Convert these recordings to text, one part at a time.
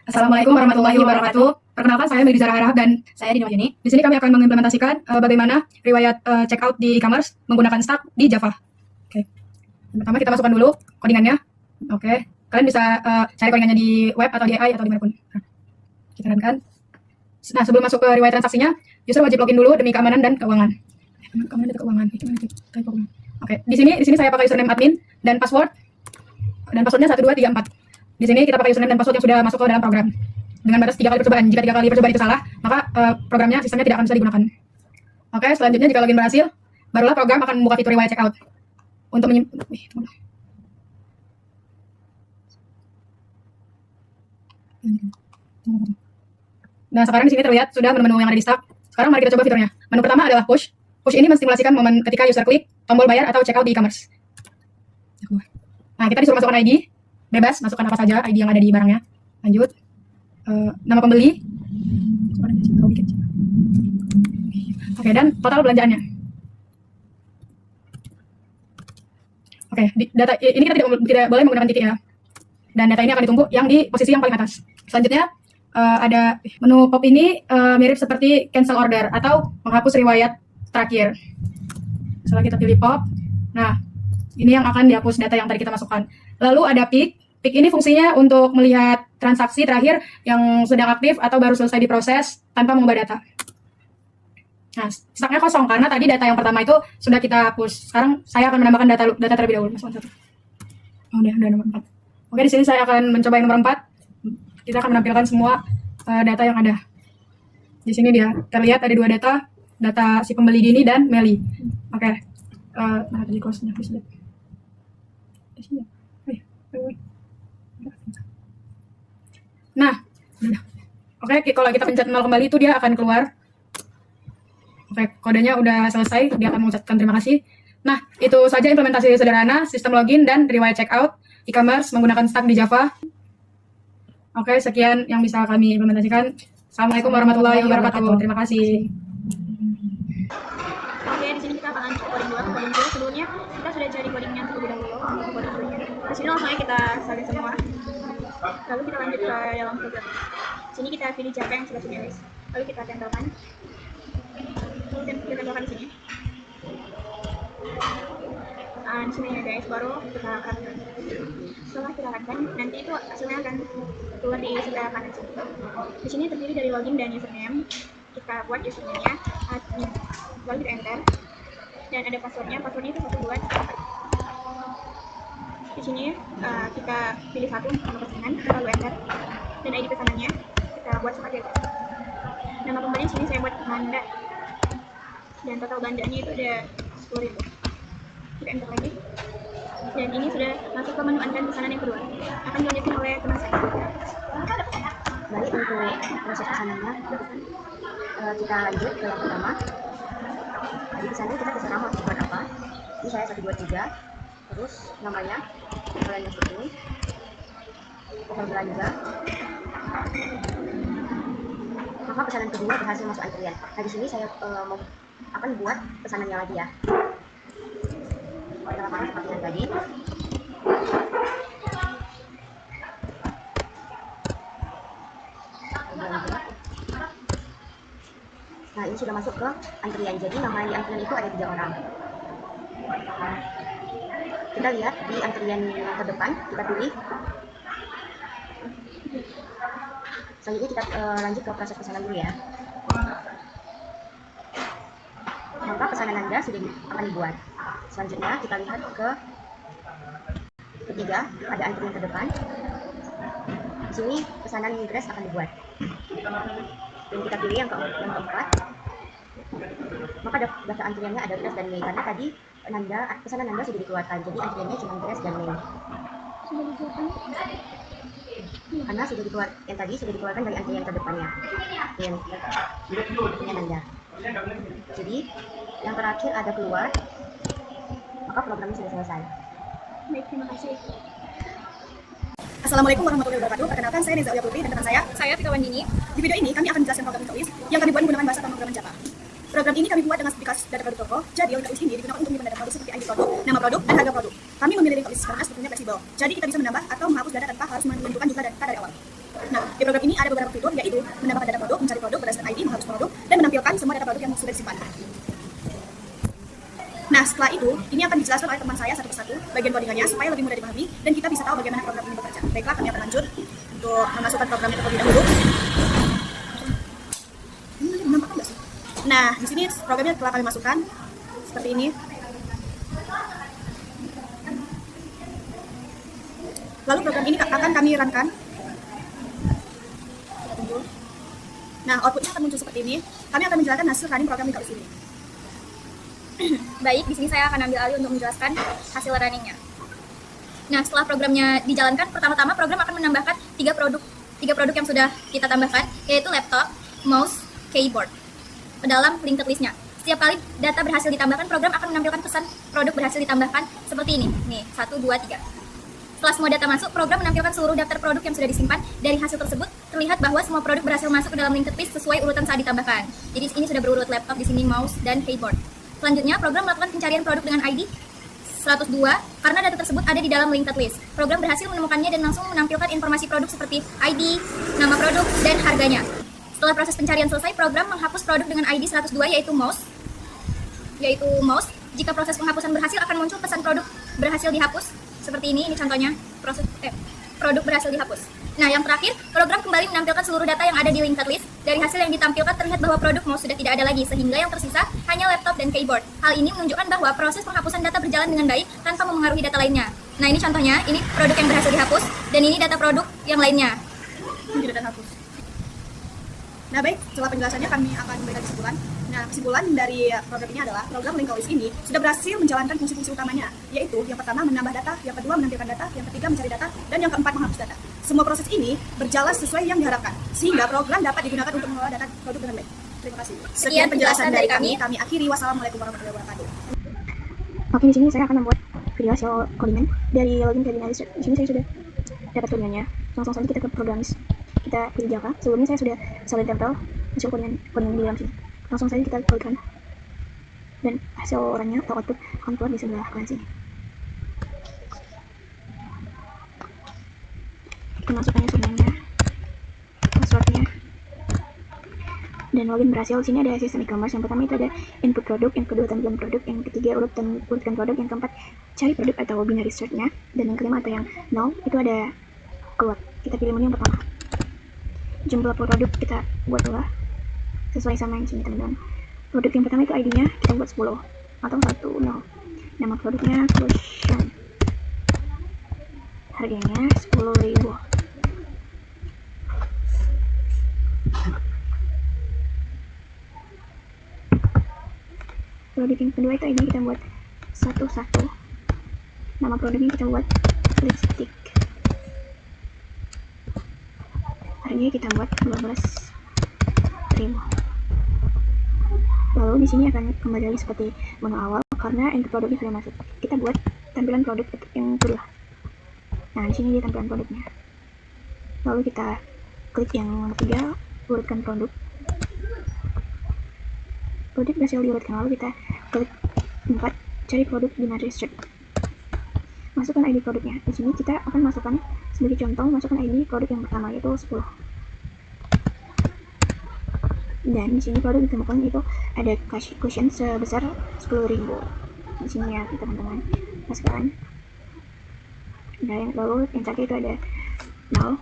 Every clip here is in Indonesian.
Assalamualaikum warahmatullahi wabarakatuh. Perkenalkan, saya Meggy Zara Harahap dan saya Dina Wajeni. Di sini kami akan mengimplementasikan bagaimana riwayat checkout di e-commerce menggunakan Stack di Java. Oke. Yang pertama kita masukkan dulu codingannya. Oke. Kalian bisa cari codingannya di web atau di AI atau dimanapun. Kita runkan. Nah, sebelum masuk ke riwayat transaksinya, user wajib login dulu demi keamanan dan keuangan. Keamanan dan keuangan. Oke. Di sini saya pakai username admin dan password. Dan passwordnya 1234. Di sini kita pakai username dan password yang sudah masuk ke dalam program dengan batas 3 kali percobaan. Jika 3 kali percobaan itu salah, maka sistemnya tidak akan bisa digunakan. Oke, selanjutnya jika login berhasil, barulah program akan membuka fitur riwayat checkout. Untuk Nah, sekarang di sini terlihat sudah menu-menu yang ada di Stack. Sekarang mari kita coba fiturnya. Menu pertama adalah push. Push ini menstimulasikan momen ketika user klik tombol bayar atau checkout di e-commerce. Nah, kita disuruh masukkan ID. Bebas, masukkan apa saja ID yang ada di barangnya. Lanjut. Nama pembeli. Oke, dan total belanjaannya. Oke, data ini kita tidak boleh menggunakan titik ya. Dan data ini akan ditunggu yang di posisi yang paling atas. Selanjutnya ada menu pop ini mirip seperti cancel order atau menghapus riwayat terakhir. Setelah kita pilih pop, nah ini yang akan dihapus data yang tadi kita masukkan. Lalu ada pick. Pick ini fungsinya untuk melihat transaksi terakhir yang sedang aktif atau baru selesai diproses tanpa mengubah data. Nah, stacknya kosong karena tadi data yang pertama itu sudah kita hapus. Sekarang saya akan menambahkan data terlebih dahulu. Oh, udah nomor 4. Oke, di sini saya akan mencoba yang nomor 4. Kita akan menampilkan semua data yang ada. Di sini dia terlihat ada 2 data si pembeli Dini dan Meli. Oke. Nah, tadi close-nya di sini. Nah, oke, kalau kita pencet 0 kembali itu dia akan keluar. Oke, kodenya udah selesai, dia akan mengucapkan terima kasih. Nah, itu saja implementasi sederhana sistem login dan riwayat checkout e-commerce menggunakan Stack di Java. Oke, sekian yang bisa kami implementasikan. Assalamualaikum warahmatullahi wabarakatuh. Terima kasih. Oke, di sini kita akan lanjut coding dulu. Sebelumnya kita sudah cari codingnya terlebih dahulu. Di sini langsung aja kita salin semua. Lalu kita lanjut ke dalam program. Sini kita pilih Java yang sudah tulis. Lalu kita tempelkan. Kita tempelkan di sini. Di sini ya guys, baru kita rakatkan. Setelah kita rakatkan, nanti itu hasilnya akan keluar di sebelah kanan sini. Di sini terdiri dari login dan username. Kita buat username-nya, lalu kita enter. Dan ada passwordnya. Passwordnya itu 1 2. Di sini kita pilih satu nama pesanan, lalu enter. Dan ID pesanannya kita buat seperti itu. Nama pembeli sini saya buat Nanda. Dan total belanjaannya itu ada 10.000. Kita enter lagi. Dan ini sudah masuk ke menu antrian pesanan yang kedua. Akan dilanjutkan oleh teman saya. Baik, untuk proses pesanannya kita lanjut ke yang pertama. Di pesannya kita terserah mau buat apa. Ini saya 1 2 3. Terus namanya yang seperti ini, total belanja, maka pesanan kedua berhasil masuk antrian. Nah, di sini saya akan buat pesanannya lagi ya. Kita lakukan seperti yang tadi. Nah, ini sudah masuk ke antrian. Jadi nama di antrian itu ada 3 orang. Kita lihat di antrian yang terdepan, kita pilih. Selanjutnya kita lanjut ke proses pesanan dulu ya. Maka pesanan Anda sudah akan dibuat. Selanjutnya kita lihat ke ketiga, ada antrian terdepan. Di sini pesanan dress akan dibuat. Dan kita pilih yang keempat. Maka daftar antriannya ada dress dan Mei, karena tadi pesanan Anda sudah dikeluarkan, jadi antriannya cuma dress dan Mei. Karena yang tadi sudah dikeluarkan dari antrian terdepannya. Dan antrian Anda. Jadi yang terakhir ada keluar, maka programnya sudah selesai. Baik, terima kasih. Assalamualaikum warahmatullahi wabarakatuh. Perkenalkan, saya Neza Uya Putri dan teman saya Tika Wandini. Di video ini kami akan menjelaskan program Intois yang kami buat menggunakan bahasa pemrograman Java. Program ini kami buat dengan spesifikasi data produk toko. Jadi Intois ini digunakan untuk menyimpan data produk seperti ID produk, nama produk, dan harga produk. Kami memilih Intois karena strukturnya fleksibel. Jadi kita bisa menambah atau menghapus data tanpa harus menentukan jumlah data dari awal. Nah, Di program ini ada beberapa fitur, yaitu menambahkan data produk, mencari produk berdasarkan ID, menghapus produk, dan menampilkan semua data produk yang sudah disimpan. Nah, setelah itu, ini akan dijelaskan oleh teman saya satu persatu bagian codingannya supaya lebih mudah dipahami dan kita bisa tahu bagaimana program ini bekerja. Baiklah, kami akan lanjut untuk memasukkan programnya terlebih dahulu. Ini menampakkan nggak sih? Nah, di sini programnya telah kami masukkan seperti ini. Lalu program ini akan kami runkan. Tunggu. Nah, outputnya akan muncul seperti ini. Kami akan menjelaskan hasil running program di sini. Baik, di sini saya akan ambil alih untuk menjelaskan hasil runningnya. Nah, setelah programnya dijalankan, pertama-tama program akan menambahkan tiga produk yang sudah kita tambahkan, yaitu laptop, mouse, keyboard ke dalam linked list-nya. Setiap kali data berhasil ditambahkan, program akan menampilkan pesan produk berhasil ditambahkan seperti ini. Nih, 1, 2, 3. Setelah semua data masuk, program menampilkan seluruh daftar produk yang sudah disimpan. Dari hasil tersebut, terlihat bahwa semua produk berhasil masuk ke dalam linked list sesuai urutan saat ditambahkan. Jadi ini sudah berurut laptop, di sini mouse, dan keyboard. Selanjutnya, program melakukan pencarian produk dengan ID 102 karena data tersebut ada di dalam linked list. Program berhasil menemukannya dan langsung menampilkan informasi produk seperti ID, nama produk, dan harganya. Setelah proses pencarian selesai, program menghapus produk dengan ID 102 yaitu mouse. Jika proses penghapusan berhasil, akan muncul pesan produk berhasil dihapus seperti ini contohnya, produk berhasil dihapus. Nah, yang terakhir, program kembali menampilkan seluruh data yang ada di linked list. Dari hasil yang ditampilkan terlihat bahwa produk mouse sudah tidak ada lagi, sehingga yang tersisa hanya laptop dan keyboard. Hal ini menunjukkan bahwa proses penghapusan data berjalan dengan baik tanpa memengaruhi data lainnya. Nah, ini contohnya, ini produk yang berhasil dihapus, dan ini data produk yang lainnya. Tidak terhapus. Nah, baik, setelah penjelasannya kami akan memberikan kesimpulan. Nah, kesimpulan dari program ini adalah program linked list ini sudah berhasil menjalankan fungsi-fungsi utamanya, yaitu yang pertama menambah data, yang kedua menampilkan data, yang ketiga mencari data, dan yang keempat menghapus data. Semua proses ini berjalan sesuai yang diharapkan, sehingga program dapat digunakan untuk mengelola data produk dengan baik. Terima kasih. Sekian penjelasan dari kami akhiri. Wassalamualaikum warahmatullahi wabarakatuh. Oke, di sini saya akan membuat video hasil codingan dari login ke Binary. Di sini saya sudah dapat codingannya. Langsung saja kita ke Programs. Kita pilih Java. Sebelumnya saya sudah salin tempel hasil codingan di dalam sini. Langsung saja kita klikkan dan hasil orangnya atau output akan keluar di sebelah kanan sini. Kita masukkan username-nya, passwordnya, dan login berhasil. Di sini ada sistem e-commerce. Yang pertama itu ada input produk, yang kedua tampilan produk, yang ketiga urutkan produk, yang keempat cari produk atau binary search-nya, dan yang kelima atau yang null itu ada keluar. Kita pilih menu yang pertama. Jumlah produk kita buat dua sesuai sama yang sini, teman-teman. Produk yang pertama itu ID-nya kita buat 10 atau 10. Nama produknya cushion. Harganya 10.000. Produk yang kedua itu ID kita buat 11. Nama produknya kita buat lipstick. Harganya kita buat 12.000. Lalu di sini akan kembali lagi seperti menu awal karena input produknya sudah masuk. Kita buat tampilan produk yang kedua. Nah, di sini dia tampilan produknya. Lalu kita klik yang nomor 3, urutkan produk. Produk berhasil diurutkan. Lalu kita klik 4, cari produk binary search. Masukkan ID produknya. Di sini kita akan masukkan sebagai contoh, masukkan ID produk yang pertama yaitu 10. Dan di sini produk ditemukan itu ada cushion sebesar 10.000. Di sini ya teman-teman. Masukkan. Dan lalu yang terakhir itu ada null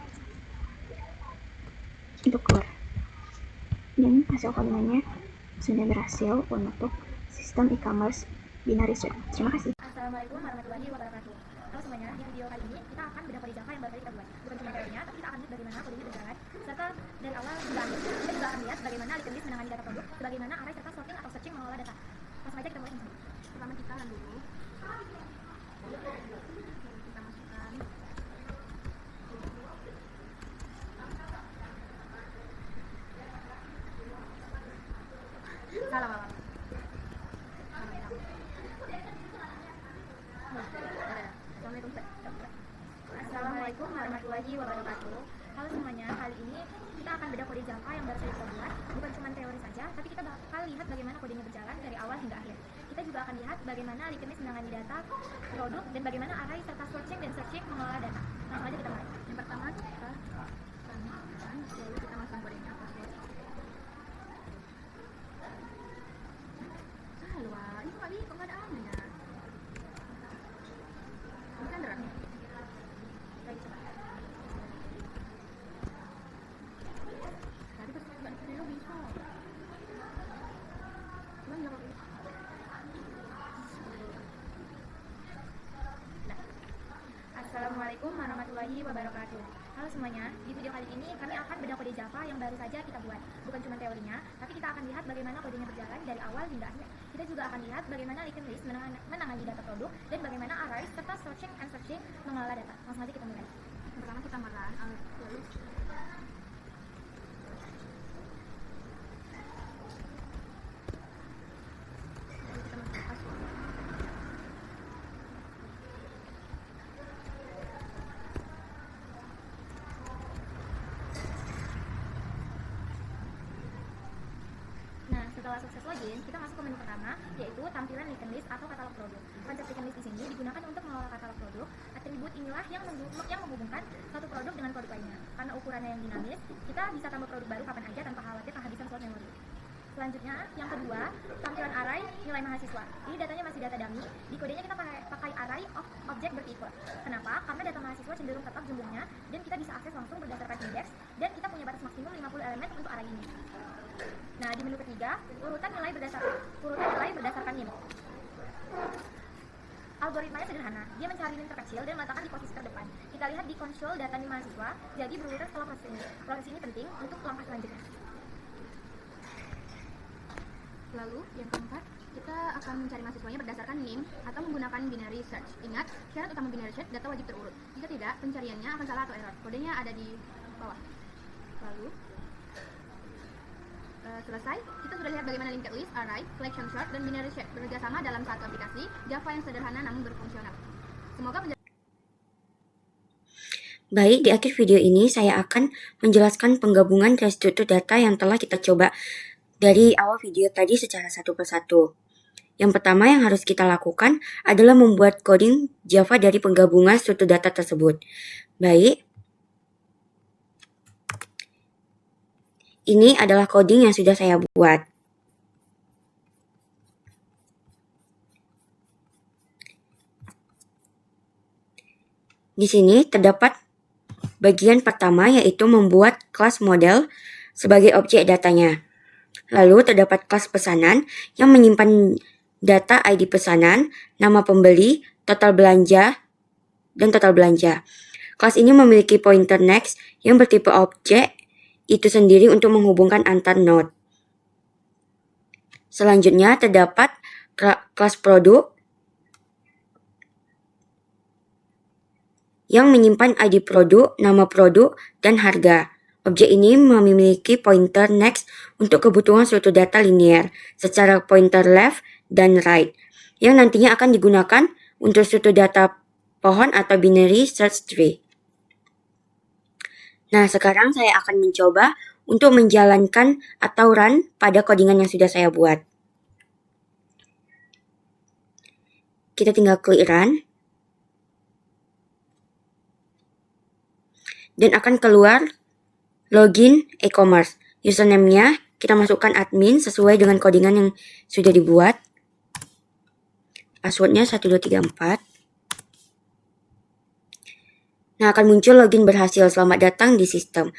untuk keluar. Dan hasil codingannya sudah berhasil untuk sistem e-commerce binary search. Terima kasih. Assalamualaikum warahmatullahi wabarakatuh. Halo semuanya, di video kali ini kita akan bedah kode Java yang baru saja kita buat. Bukan cuma teorinya, tapi kita akan lihat bagaimana kodenya berjalan, serta dari awal hingga akhir. Kita juga akan lihat bagaimana linked list menangani data produk, bagaimana array serta sorting atau searching mengelola data. Langsung aja kita mulai. Pertama kita run dulu. Kita masukkan. Salah. Assalamualaikum warahmatullahi wabarakatuh. Halo semuanya, kali ini kita akan bedah kode Java yang baru saja kita buat. Bukan cuma teori saja, tapi kita bakal lihat bagaimana kodenya berjalan dari awal hingga akhir. Kita juga akan lihat bagaimana linked list menangani data produk dan bagaimana array serta searching dan searching mengelola data. Langsung aja kita mulai. Yang pertama kita warahmatullahi wabarakatuh. Halo semuanya, di video kali ini kami akan bedah kode Java yang baru saja kita buat. Bukan cuma teorinya, tapi kita akan lihat bagaimana kodenya berjalan dari awal hingga akhir. Kita juga akan lihat bagaimana linked list menangani data produk dan bagaimana array serta searching and searching mengelola data. Langsung aja kita mulai. Yang pertama kita merun lalu kita masuk password. Nah, setelah sukses login, kita masuk ke menu pertama, yaitu tampilan linked list atau katalog produk. Konsep linked list di sini digunakan untuk mengelola katalog produk. Atribut inilah yang menghubungkan suatu produk dengan produk lainnya. Karena ukurannya yang dinamis, kita bisa tambah produk baru kapan aja tanpa khawatir kehabisan slot memori. Selanjutnya, yang kedua, tampilan array nilai mahasiswa. Ini datanya masih data dummy. Di kodenya kita pakai array of objek bertipe. Kenapa? Karena data mahasiswa cenderung tetap jumlahnya dan kita bisa akses langsung berdasarkan indeks dan kita punya batas maksimum 50 elemen untuk array ini. Nah, di menu ketiga, urutan nilai berdasarkan NIM. Algoritmanya sederhana, dia mencari NIM terkecil dan meletakkan di posisi terdepan. Kita lihat di konsol data NIM mahasiswa, jadi berurutan setelah proses ini. Proses ini penting untuk langkah selanjutnya. Lalu yang keempat, kita akan mencari mahasiswanya berdasarkan NIM atau menggunakan binary search. Ingat, syarat utama binary search, data wajib terurut. Jika tidak, pencariannya akan salah atau error. Kodenya ada di bawah. Lalu selesai, kita sudah lihat bagaimana linked list, array, collection sort, dan binary search bekerja sama dalam satu aplikasi Java yang sederhana namun berfungsional. Semoga Baik, di akhir video ini saya akan menjelaskan penggabungan dari struktur data yang telah kita coba dari awal video tadi secara satu persatu. Yang pertama yang harus kita lakukan adalah membuat coding Java dari penggabungan struktur data tersebut. Baik, ini adalah coding yang sudah saya buat. Di sini terdapat bagian pertama yaitu membuat kelas model sebagai objek datanya. Lalu terdapat kelas pesanan yang menyimpan data ID pesanan, nama pembeli, total belanja, dan total belanja. Kelas ini memiliki pointer next yang bertipe objek itu sendiri untuk menghubungkan antar node. Selanjutnya terdapat kelas produk yang menyimpan ID produk, nama produk, dan harga. Objek ini memiliki pointer next untuk kebutuhan suatu data linear secara pointer left dan right yang nantinya akan digunakan untuk suatu data pohon atau binary search tree. Nah, sekarang saya akan mencoba untuk menjalankan atau run pada codingan yang sudah saya buat. Kita tinggal klik run. Dan akan keluar login e-commerce. Username-nya kita masukkan admin sesuai dengan codingan yang sudah dibuat. Password-nya 1234. Nah, akan muncul login berhasil. Selamat datang di sistem.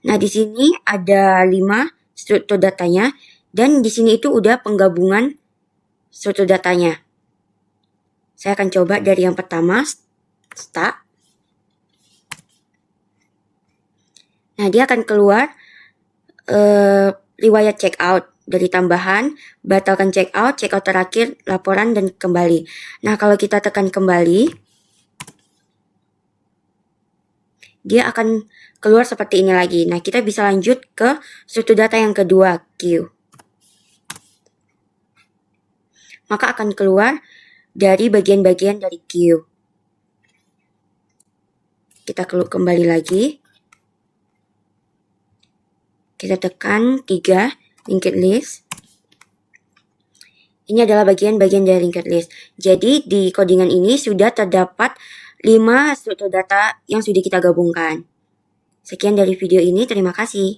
Nah, di sini ada 5 struktur datanya dan di sini itu udah penggabungan struktur datanya. Saya akan coba dari yang pertama, start. Nah, dia akan keluar riwayat checkout dari tambahan, batalkan checkout terakhir, laporan, dan kembali. Nah, kalau kita tekan kembali, dia akan keluar seperti ini lagi. Nah, kita bisa lanjut ke struktur data yang kedua, queue. Maka akan keluar dari bagian-bagian dari queue. Kita kembali lagi. Kita tekan 3, linked list. Ini adalah bagian-bagian dari linked list. Jadi, di codingan ini sudah terdapat 5 struktur data yang sudah kita gabungkan. Sekian dari video ini, terima kasih.